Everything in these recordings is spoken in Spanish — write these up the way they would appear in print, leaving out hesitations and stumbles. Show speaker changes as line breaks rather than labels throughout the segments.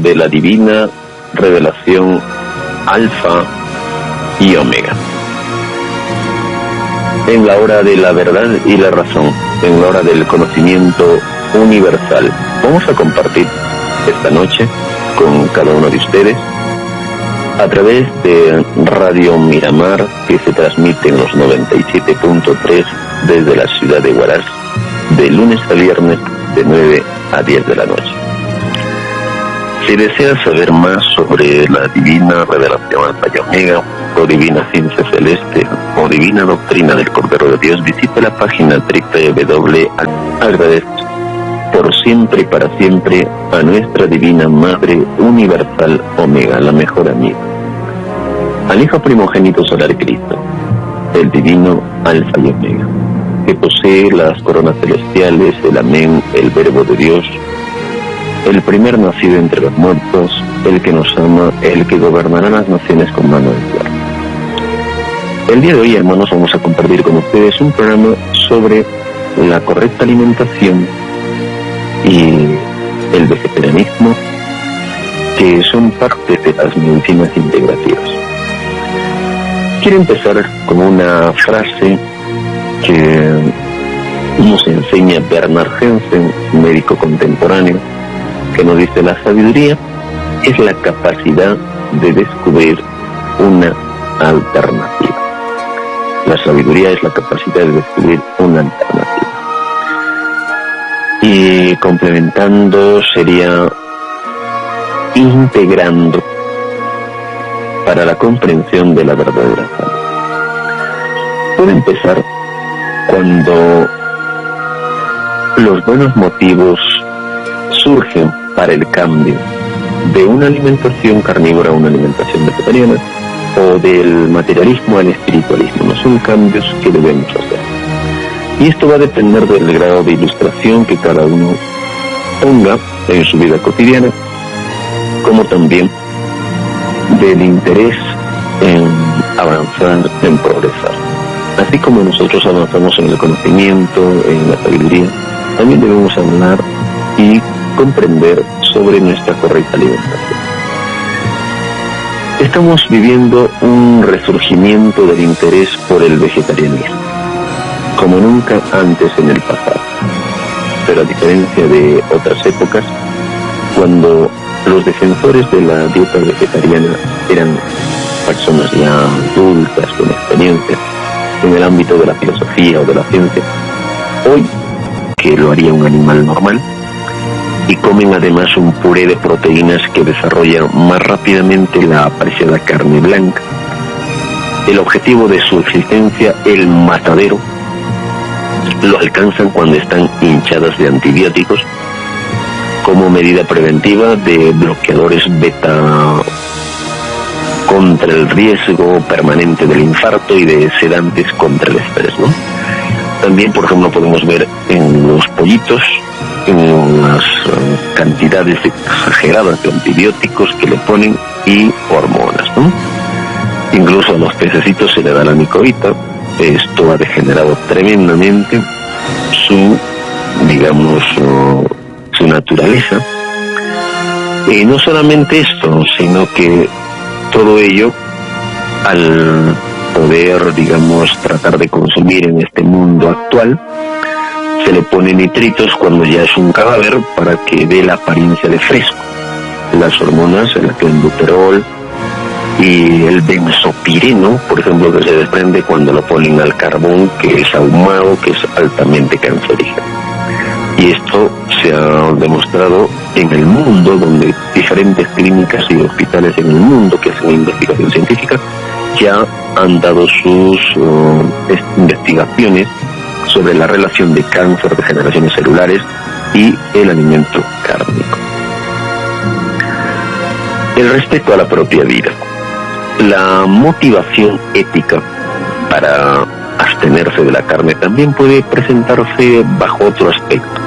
de la divina revelación Alfa y Omega. En la hora de la verdad y la razón, en la hora del conocimiento universal, vamos a compartir esta noche con cada uno de ustedes a través de Radio Miramar, que se transmite en los 97.3 desde la ciudad de Huaraz, de lunes a viernes de 9 a 10 de la noche. Si deseas saber más sobre la divina revelación Alfa y Omega, o divina ciencia celeste, o divina doctrina del Cordero de Dios, visita la página www. Agradezco por siempre y para siempre a nuestra divina Madre Universal Omega, la mejor amiga, al Hijo primogénito solar Cristo, el divino Alfa y Omega, que posee las coronas celestiales, el Amén, el Verbo de Dios, el primer nacido entre los muertos, el que nos ama, el que gobernará las naciones con mano de hierro. El día de hoy, hermanos, vamos a compartir con ustedes un programa sobre la correcta alimentación y el vegetarianismo, que son parte de las medicinas integrativas. Quiero empezar con una frase que nos enseña Bernard Jensen, médico contemporáneo, que nos dice: la sabiduría es la capacidad de descubrir una alternativa. La sabiduría es la capacidad de descubrir una alternativa. Y complementando sería integrando para la comprensión de la verdadera salud. Puede empezar cuando los buenos motivos surgen para el cambio de una alimentación carnívora a una alimentación vegetariana, o del materialismo al espiritualismo. No son cambios que debemos hacer. Y esto va a depender del grado de ilustración que cada uno ponga en su vida cotidiana, como también del interés en avanzar, en progresar. Así como nosotros avanzamos en el conocimiento, en la sabiduría, también debemos hablar y comprender sobre nuestra correcta alimentación. Estamos viviendo un resurgimiento del interés por el vegetarianismo, como nunca antes en el pasado. Pero a diferencia de otras épocas, cuando los defensores de la dieta vegetariana eran personas ya adultas, con experiencia en el ámbito de la filosofía o de la ciencia, hoy, que lo haría un animal normal, y comen además un puré de proteínas que desarrolla más rápidamente la apreciada carne blanca. El objetivo de su existencia, el matadero, lo alcanzan cuando están hinchadas de antibióticos como medida preventiva, de bloqueadores beta contra el riesgo permanente del infarto y de sedantes contra el estrés, ¿no? También, por ejemplo, podemos ver en los pollitos en las cantidades exageradas de antibióticos que le ponen y hormonas, ¿no? Incluso a los pececitos se le da la micoíta. Esto ha degenerado tremendamente su, digamos, su naturaleza. Y no solamente esto, sino que todo ello, al poder, digamos, tratar de consumir en este mundo actual, se le pone nitritos cuando ya es un cadáver para que dé la apariencia de fresco. Las hormonas, el clenbuterol y el benzopireno, por ejemplo, que se desprende cuando lo ponen al carbón, que es ahumado, que es altamente cancerígeno. Y esto se ha demostrado en el mundo, donde diferentes clínicas y hospitales en el mundo que hacen investigación científica ya han dado sus investigaciones sobre la relación de cáncer, degeneraciones celulares y el alimento cárnico. El respeto a la propia vida. La motivación ética para abstenerse de la carne también puede presentarse bajo otro aspecto.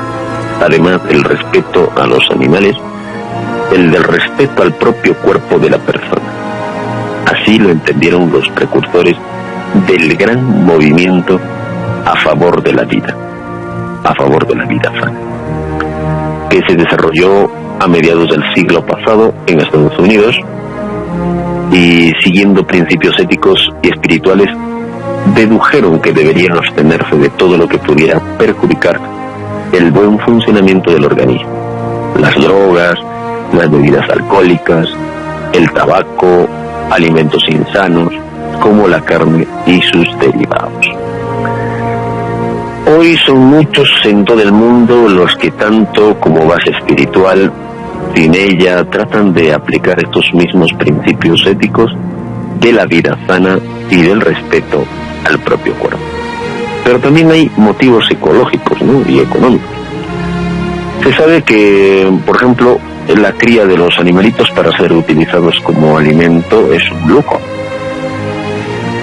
Además del respeto a los animales, el del respeto al propio cuerpo de la persona. Así lo entendieron los precursores del gran movimiento a favor de la vida sana, que se desarrolló a mediados del siglo pasado en Estados Unidos, y siguiendo principios éticos y espirituales, dedujeron que deberían abstenerse de todo lo que pudiera perjudicar el buen funcionamiento del organismo: las drogas, las bebidas alcohólicas, el tabaco, alimentos insanos como la carne y sus derivados. Hoy son muchos en todo el mundo los que, tanto como base espiritual, sin ella, tratan de aplicar estos mismos principios éticos de la vida sana y del respeto al propio cuerpo. Pero también hay motivos psicológicos, ¿no?, y económicos. Se sabe que, por ejemplo, la cría de los animalitos para ser utilizados como alimento es un lujo,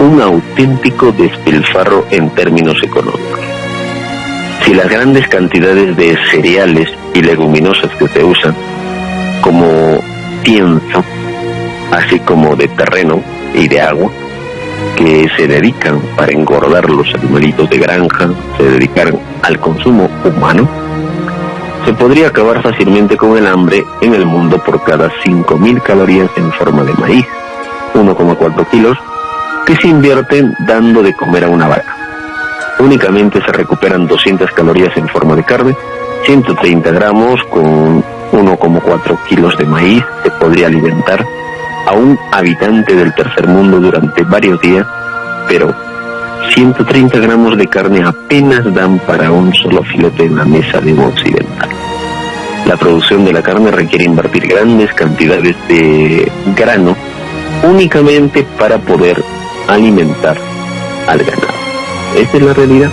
un auténtico despilfarro en términos económicos. Si las grandes cantidades de cereales y leguminosas que se usan como pienso, así como de terreno y de agua, que se dedican para engordar los animalitos de granja, se dedicaran al consumo humano, se podría acabar fácilmente con el hambre en el mundo por cada 5.000 calorías en forma de maíz, 1,4 kilos, que se invierten dando de comer a una vaca. Únicamente se recuperan 200 calorías en forma de carne, 130 gramos con 1,4 kilos de maíz se podría alimentar a un habitante del tercer mundo durante varios días, pero 130 gramos de carne apenas dan para un solo filete en la mesa de un occidental. La producción de la carne requiere invertir grandes cantidades de grano únicamente para poder alimentar al ganado. Esa es la realidad.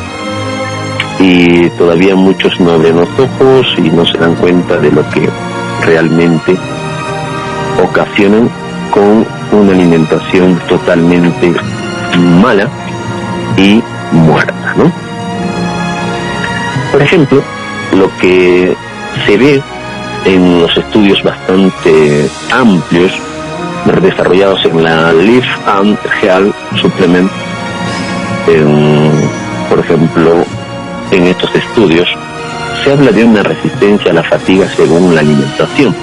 Y todavía muchos no abren los ojos y no se dan cuenta de lo que realmente ocasionan con una alimentación totalmente mala y muerta, ¿no? Por ejemplo, lo que se ve en los estudios bastante amplios desarrollados en la Life and Health Supplement, por ejemplo, en estos estudios se habla de una resistencia a la fatiga según la alimentación.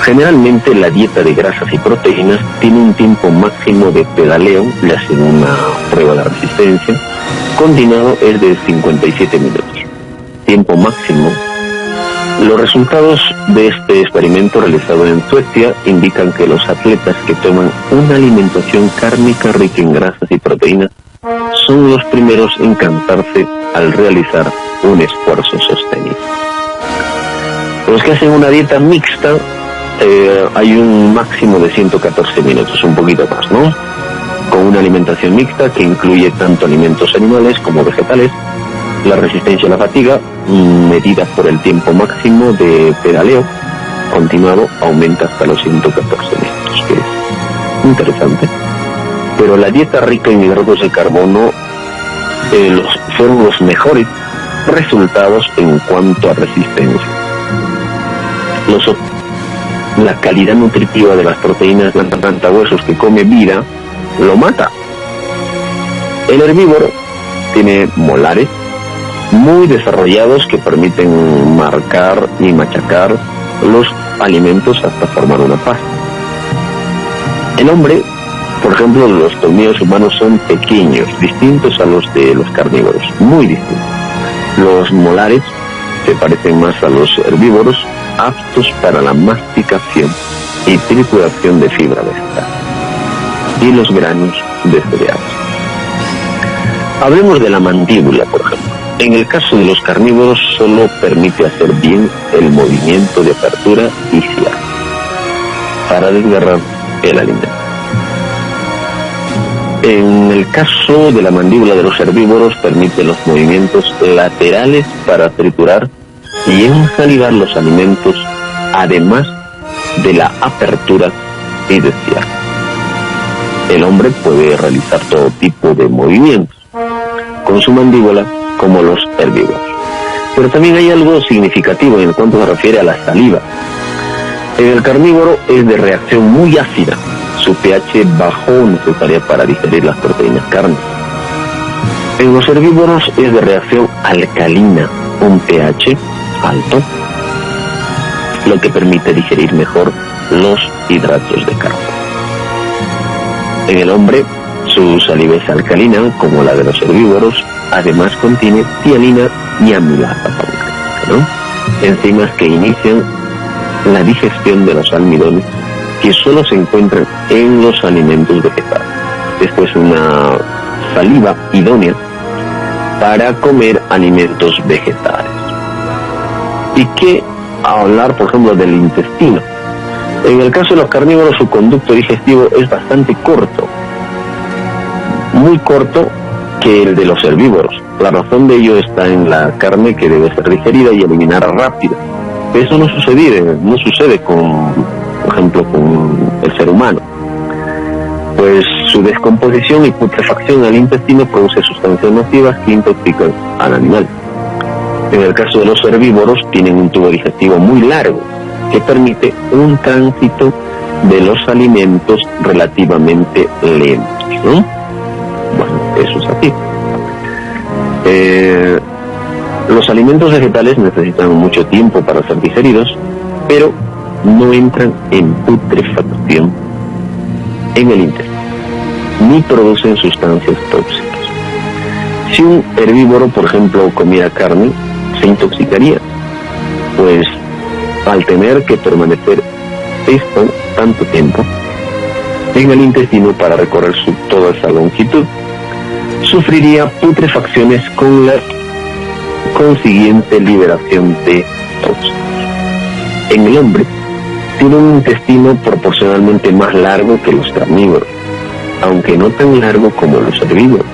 Generalmente la dieta de grasas y proteínas tiene un tiempo máximo de pedaleo, le hacen una prueba de resistencia, continuado es de 57 minutos. Tiempo máximo. Los resultados de este experimento realizado en Suecia indican que los atletas que toman una alimentación cárnica rica en grasas y proteínas son los primeros en cansarse al realizar un esfuerzo sostenido. Los que hacen una dieta mixta, hay un máximo de 114 minutos, un poquito más, ¿no? Con una alimentación mixta que incluye tanto alimentos animales como vegetales, la resistencia a la fatiga, medida por el tiempo máximo de pedaleo continuado, aumenta hasta los 114 minutos, que es interesante. Pero la dieta rica en hidratos de carbono fueron los mejores resultados en cuanto a resistencia. La calidad nutritiva de las proteínas de plantahuesos que come vida lo mata. El herbívoro tiene molares muy desarrollados que permiten marcar y machacar los alimentos hasta formar una pasta. El hombre, por ejemplo, los colmillos humanos son pequeños, distintos a los de los carnívoros, muy distintos. Los molares se parecen más a los herbívoros, aptos para la masticación y trituración de fibra vegetal y los granos de cereales. Hablemos de la mandíbula, por ejemplo. En el caso de los carnívoros solo permite hacer bien el movimiento de apertura y cierre para desgarrar el alimento. En el caso de la mandíbula de los herbívoros permite los movimientos laterales para triturar y ensalivar los alimentos, además de la apertura y de cierre. El hombre puede realizar todo tipo de movimientos con su mandíbula como los herbívoros. Pero también hay algo significativo en cuanto se refiere a la saliva. En el carnívoro es de reacción muy ácida, su pH bajo necesaria para digerir las proteínas carne. En los herbívoros es de reacción alcalina, un pH alto. lo que permite digerir mejor los hidratos de carbono. En el hombre, su saliva es alcalina, como la de los herbívoros, además contiene tiamina y amilasa pancreática, ¿no? Enzimas que inician la digestión de los almidones que solo se encuentran en los alimentos vegetales. Esto es una saliva idónea para comer alimentos vegetales. ¿Y qué hablar, por ejemplo, del intestino? En el caso de los carnívoros, su conducto digestivo es bastante corto, muy corto que el de los herbívoros. La razón de ello está en la carne, que debe ser digerida y eliminada rápido. Eso no sucede con, por ejemplo, con el ser humano. Pues su descomposición y putrefacción al intestino produce sustancias nocivas que intoxican al animal. En el caso de los herbívoros, tienen un tubo digestivo muy largo que permite un tránsito de los alimentos relativamente lentos, ¿no? Bueno, eso es así. Los alimentos vegetales necesitan mucho tiempo para ser digeridos, pero no entran en putrefacción en el intestino, ni producen sustancias tóxicas. Si un herbívoro, por ejemplo, comiera carne, se intoxicaría, pues al tener que permanecer esto tanto tiempo en el intestino para recorrer toda esa longitud, sufriría putrefacciones con la consiguiente liberación de tóxicos. En el hombre, tiene un intestino proporcionalmente más largo que los carnívoros, aunque no tan largo como los herbívoros.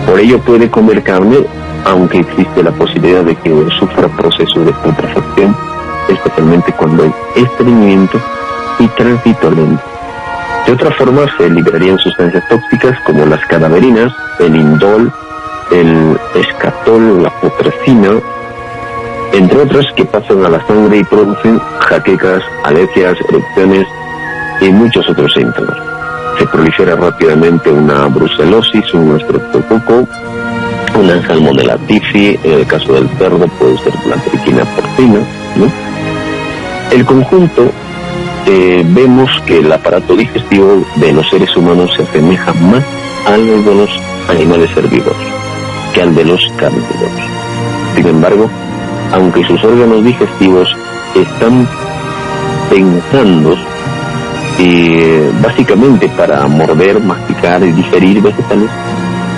Por ello puede comer carne, aunque existe la posibilidad de que sufra procesos de putrefacción, especialmente cuando hay estreñimiento y tránsito lento. De otra forma, se liberarían sustancias tóxicas como las cadaverinas, el indol, el escatol, la putrescina, entre otras, que pasan a la sangre y producen jaquecas, alergias, erupciones y muchos otros síntomas. Se prolifera rápidamente una brucelosis, un estreptococo, una salmonella typhi. En el caso del cerdo puede ser la triquina porcina, ¿no? El conjunto, vemos que el aparato digestivo de los seres humanos se asemeja más al de los animales herbívoros que al de los carnívoros. Sin embargo, aunque sus órganos digestivos están pensados básicamente para morder, masticar y digerir vegetales,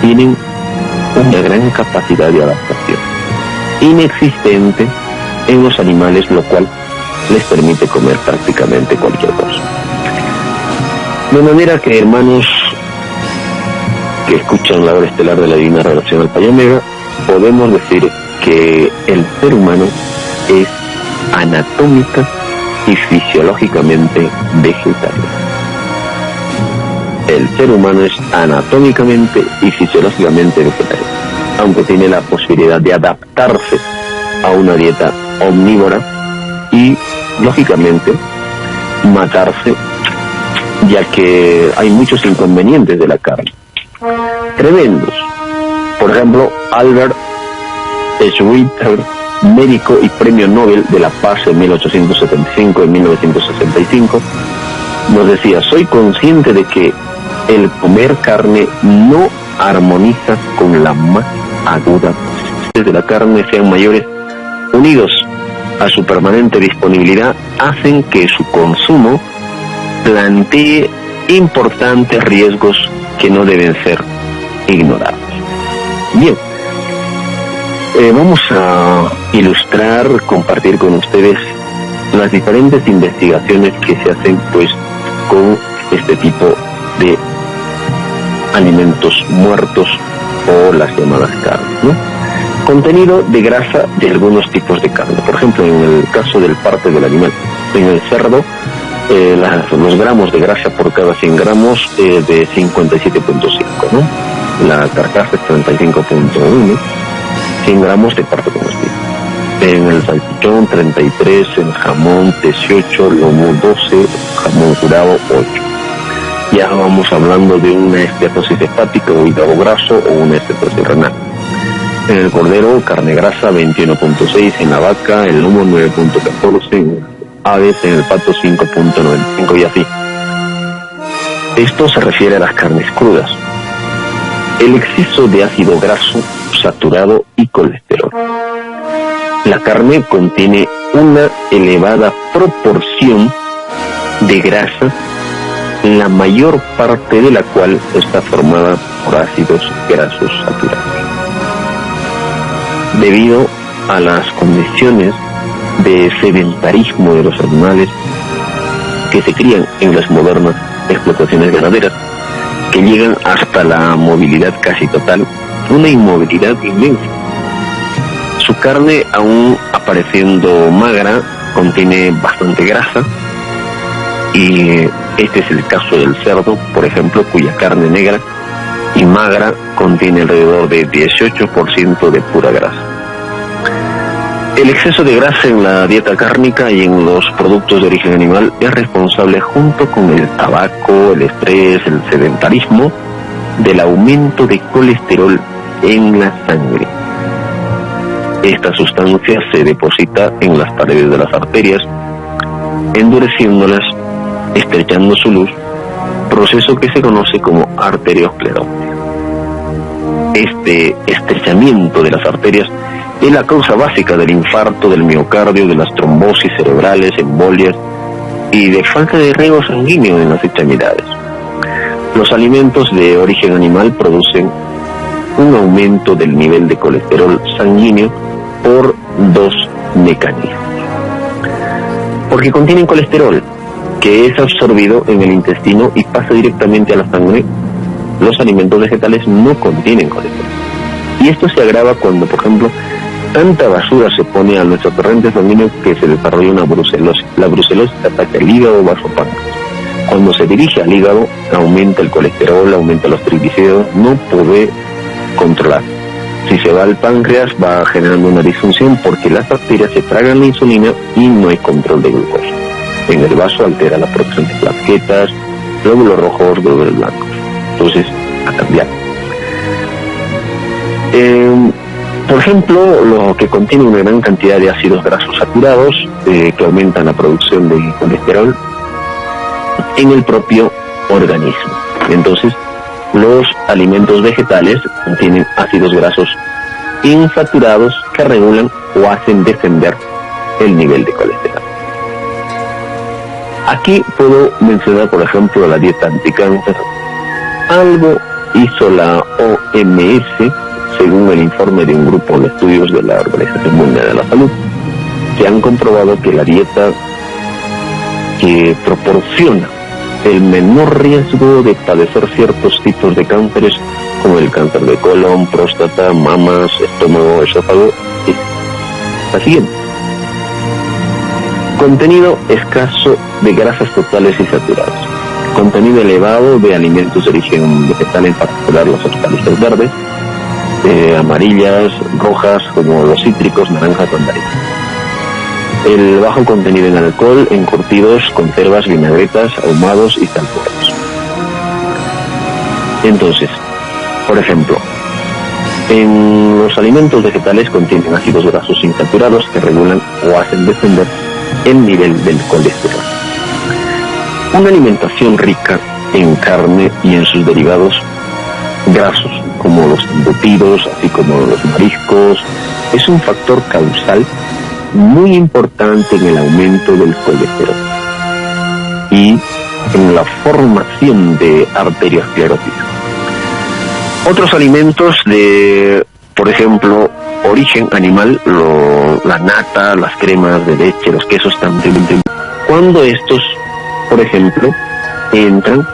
tienen una gran capacidad de adaptación, inexistente en los animales, lo cual les permite comer prácticamente cualquier cosa. De manera que, hermanos que escuchan la hora estelar de la Divina Revelación al Paya Omega, podemos decir que el ser humano es anatómica y fisiológicamente vegetariano. El ser humano es anatómicamente y fisiológicamente vegetariano, aunque tiene la posibilidad de adaptarse a una dieta omnívora y, lógicamente, matarse, ya que hay muchos inconvenientes de la carne, tremendos. Por ejemplo, Albert Schweitzer, médico y premio Nobel de la Paz en 1875 y 1965, nos decía: soy consciente de que el comer carne no armoniza con la más aguda de la carne sean mayores, unidos a su permanente disponibilidad, hacen que su consumo plantee importantes riesgos que no deben ser ignorados. Bien, vamos a ilustrar, compartir con ustedes las diferentes investigaciones que se hacen pues con este tipo de alimentos muertos o las llamadas carnes, ¿no? Contenido de grasa de algunos tipos de carne. Por ejemplo, en el caso del parte del animal, en el cerdo, los gramos de grasa por cada 100 gramos de 57.5, ¿no? La carcasa es 35.1, 100 gramos de parte comestible. En el salchichón 33, en jamón 18, lomo 12, jamón curado 8. Ya vamos hablando de una esteatosis hepática o hígado graso o una esteatosis renal. En el cordero, carne grasa 21.6, en la vaca, el lomo 9.14, aves en el pato 5.95 y así. Esto se refiere a las carnes crudas. El exceso de ácido graso, saturado y colesterol. La carne contiene una elevada proporción de grasa, la mayor parte de la cual está formada por ácidos grasos saturados. Debido a las condiciones de sedentarismo de los animales que se crían en las modernas explotaciones ganaderas, que llegan hasta la movilidad casi total, una inmovilidad inmensa. Su carne, aún apareciendo magra, contiene bastante grasa, y este es el caso del cerdo, por ejemplo, cuya carne negra y magra contiene alrededor de 18% de pura grasa. El exceso de grasa en la dieta cárnica y en los productos de origen animal es responsable, junto con el tabaco, el estrés, el sedentarismo, del aumento de colesterol en la sangre. Esta sustancia se deposita en las paredes de las arterias, endureciéndolas, estrechando su luz, proceso que se conoce como arteriosclerosis. Este estrechamiento de las arterias es la causa básica del infarto, del miocardio, de las trombosis cerebrales, embolias y de falta de riego sanguíneo en las extremidades. Los alimentos de origen animal producen un aumento del nivel de colesterol sanguíneo por dos mecanismos. Porque contienen colesterol, que es absorbido en el intestino y pasa directamente a la sangre. Los alimentos vegetales no contienen colesterol. Y esto se agrava cuando, por ejemplo, tanta basura se pone a nuestro torrente sanguíneo que se desarrolla una brucelosis. La brucelosis ataca el hígado vasopáncreas. Cuando se dirige al hígado, aumenta el colesterol, aumenta los triglicéridos, no puede controlar. Si se va al páncreas, va generando una disfunción porque las bacterias se tragan la insulina y no hay control de glucosa. En el vaso altera la producción de plaquetas, glóbulos rojos, glóbulos blancos. Entonces, a cambiar. Por ejemplo, lo que contiene una gran cantidad de ácidos grasos saturados que aumentan la producción de colesterol en el propio organismo. Entonces, los alimentos vegetales contienen ácidos grasos insaturados que regulan o hacen descender el nivel de colesterol. Aquí puedo mencionar, por ejemplo, la dieta anticáncer. Algo hizo la OMS, según el informe de un grupo de estudios de la Organización Mundial de la Salud, que han comprobado que la dieta que proporciona el menor riesgo de padecer ciertos tipos de cánceres, como el cáncer de colon, próstata, mamas, estómago, esófago, es la siguiente: contenido escaso de grasas totales y saturadas, contenido elevado de alimentos de origen vegetal, en particular las hortalizas verdes, amarillas, rojas, como los cítricos, naranjas, mandarinas. El bajo contenido en alcohol, encurtidos, conservas, vinagretas, ahumados y salmoreos. Entonces, por ejemplo, en los alimentos vegetales contienen ácidos grasos insaturados que regulan o hacen descender el nivel del colesterol. Una alimentación rica en carne y en sus derivados grasos, como los embutidos, así como los mariscos, es un factor causal muy importante en el aumento del colesterol y en la formación de arteriosclerosis. Otros alimentos de, por ejemplo, origen animal, la nata, las cremas de leche, los quesos también, cuando estos, por ejemplo, entran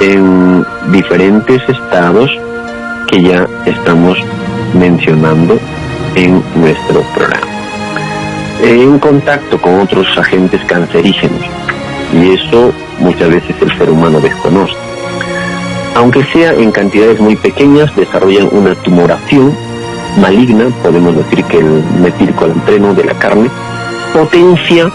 en diferentes estados que ya estamos mencionando en nuestro programa, en contacto con otros agentes cancerígenos, y eso muchas veces el ser humano desconoce. Aunque sea en cantidades muy pequeñas, desarrollan una tumoración maligna. Podemos decir que el metilcolantreno de la carne potencia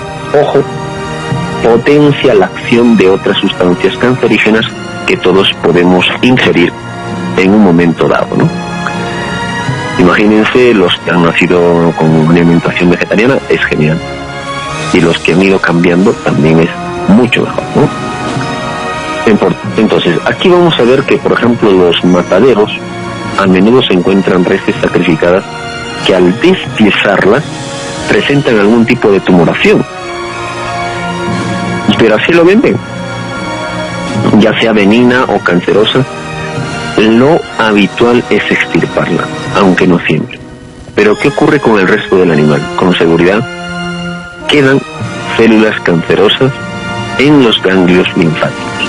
la acción de otras sustancias cancerígenas que todos podemos ingerir en un momento dado, ¿no? Imagínense los que han nacido con una alimentación vegetariana, es genial. y los que han ido cambiando también es mucho mejor, ¿no? Entonces, aquí vamos a ver que, por ejemplo, los mataderos a menudo se encuentran reses sacrificadas que al despiezarlas presentan algún tipo de tumoración, pero así lo venden, ya sea benigna o cancerosa. Lo habitual es extirparla, aunque no siempre. Pero ¿qué ocurre con el resto del animal? Con seguridad quedan células cancerosas en los ganglios linfáticos,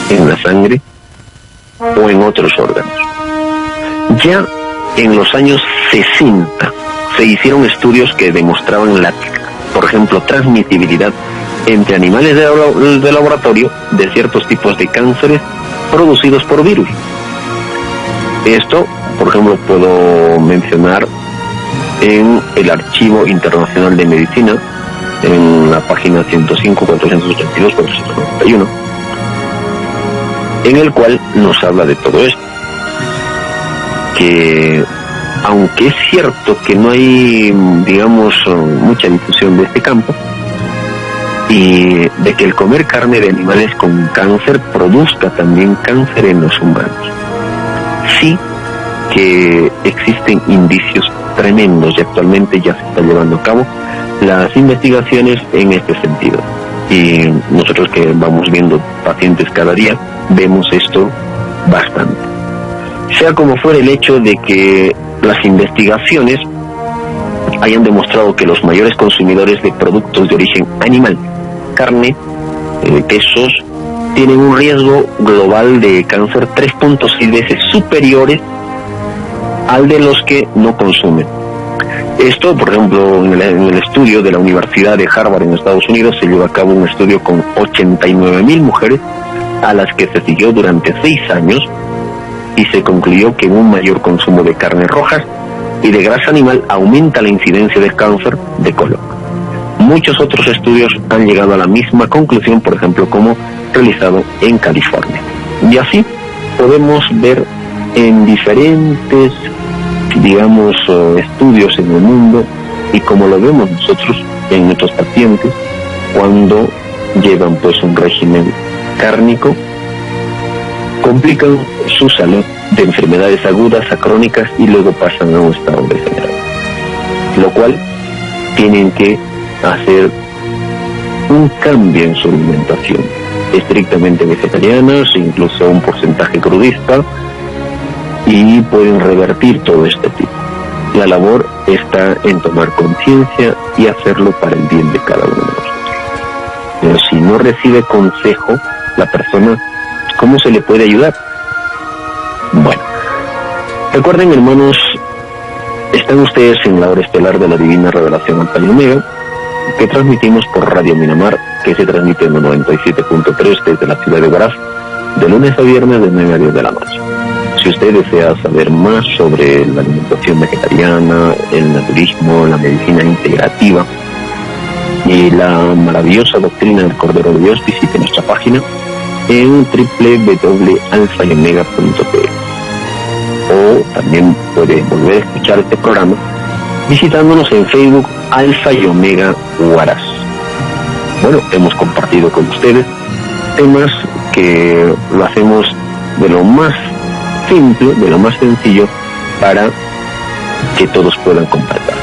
en la sangre o en otros órganos. Ya en los años 60 se hicieron estudios que demostraban la, por ejemplo, transmisibilidad entre animales de laboratorio de ciertos tipos de cánceres producidos por virus. Esto, por ejemplo, puedo mencionar en el Archivo Internacional de Medicina, en la página 105-482-491, en el cual nos habla de todo esto. Que aunque es cierto que no hay, digamos, mucha difusión de este campo, y de que el comer carne de animales con cáncer produzca también cáncer en los humanos, sí que existen indicios tremendos y actualmente ya se están llevando a cabo las investigaciones en este sentido. Y nosotros que vamos viendo pacientes cada día, vemos esto bastante. Sea como fuera el hecho de que las investigaciones hayan demostrado que los mayores consumidores de productos de origen animal, carne, quesos, tienen un riesgo global de cáncer 3.6 veces superiores al de los que no consumen. Esto, por ejemplo, en el estudio de la Universidad de Harvard en Estados Unidos, se llevó a cabo un estudio con 89.000 mujeres a las que se siguió durante 6 años y se concluyó que un mayor consumo de carnes rojas y de grasa animal aumenta la incidencia de cáncer de colon. Muchos otros estudios han llegado a la misma conclusión, por ejemplo, como realizado en California. Y así podemos ver en diferentes, digamos, estudios en el mundo, y como lo vemos nosotros en nuestros pacientes, cuando llevan pues un régimen cárnico, complican su salud de enfermedades agudas a crónicas y luego pasan a un estado degenerado, lo cual tienen que hacer un cambio en su alimentación, estrictamente vegetarianos, incluso un porcentaje crudista, y pueden revertir todo este tipo. La labor está en tomar conciencia y hacerlo para el bien de cada uno de nosotros. Pero si no recibe consejo la persona, ¿cómo se le puede ayudar? Bueno, recuerden, hermanos, están ustedes en la hora estelar de la Divina Revelación Alfa y Omega, que transmitimos por Radio Minamar, que se transmite en el 97.3 desde la ciudad de Huaraz, de lunes a viernes de 9 a 10 de la noche. Si usted desea saber más sobre la alimentación vegetariana, el naturismo, la medicina integrativa y la maravillosa doctrina del Cordero de Dios, visite nuestra página en www.alfayomega.pe, o también puede volver a escuchar este programa visitándonos en Facebook Alfa y Omega Huaraz. Bueno, hemos compartido con ustedes temas que lo hacemos de lo más simple, de lo más sencillo, para que todos puedan compartir.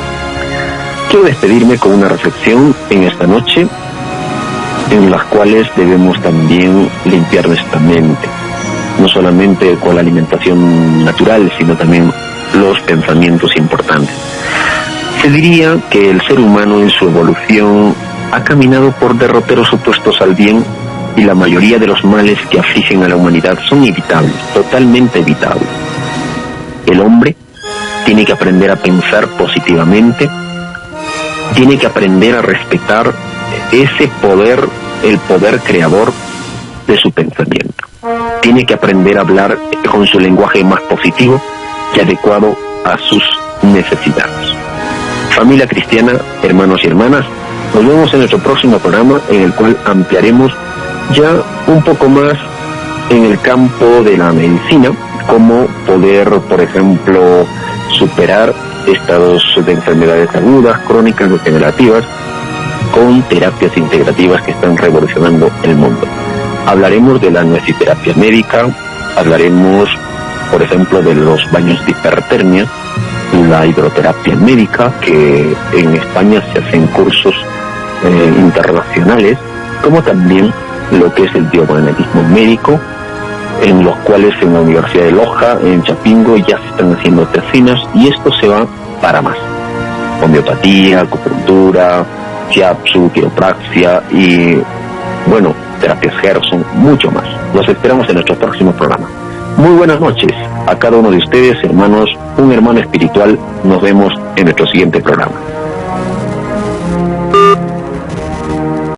Quiero despedirme con una reflexión en esta noche, en las cuales debemos también limpiar nuestra mente, no solamente con la alimentación natural, sino también los pensamientos importantes. Se diría que el ser humano en su evolución ha caminado por derroteros opuestos al bien, y la mayoría de los males que afligen a la humanidad son evitables, totalmente evitables. El hombre tiene que aprender a pensar positivamente, tiene que aprender a respetar ese poder, el poder creador de su pensamiento. Tiene que aprender a hablar con su lenguaje más positivo y adecuado a sus necesidades. Familia cristiana, hermanos y hermanas, nos vemos en nuestro próximo programa, en el cual ampliaremos ya un poco más en el campo de la medicina, cómo poder, por ejemplo, superar estados de enfermedades agudas, crónicas, degenerativas, con terapias integrativas que están revolucionando el mundo. Hablaremos de la nuesiterapia médica, hablaremos, por ejemplo, de los baños de hipertermia, la hidroterapia médica, que en España se hacen cursos internacionales, como también lo que es el biomagnetismo médico, en los cuales en la Universidad de Loja, en Chapingo, ya se están haciendo tecinas, y esto se va para más. Homeopatía, acupuntura, shiatsu, quiropraxia y, bueno, terapias Gerson, mucho más. Los esperamos en nuestro próximo programa. Muy buenas noches a cada uno de ustedes, hermanos, un hermano espiritual. Nos vemos en nuestro siguiente programa.